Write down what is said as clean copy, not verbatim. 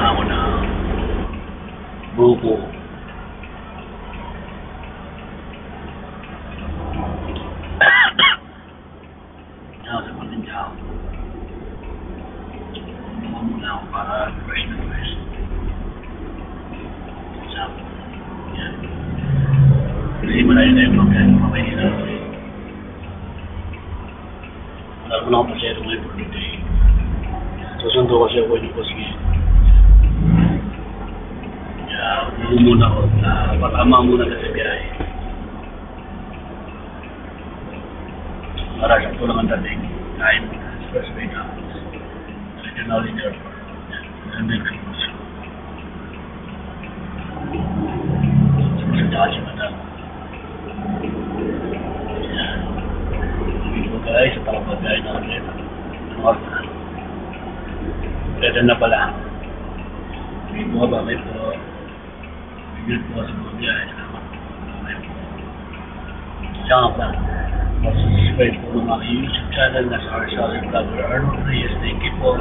na ako ng buko. Sa patinja ako. Buko muna ako para fresh na fresh. Sabi. Yan. Kasi malayo na yung mamay nila. Wala ko na ako masyado ngayon for today. Susundo kasi ako yung kasi kaya muna ako na patama muna kasi biyahe para sakto lang ang dating kain muna expressway na regional airport and then cruise sa Jaji Madal. Yan dito guys sa talabagay na ulit ang orta pwede na pala may mga bakit po bigyan po sa mga biyahe naman may po siya nga pa subscribe po ng aking YouTube channel na sa Arshali Vlogger Arnold Reyes. Thank you po.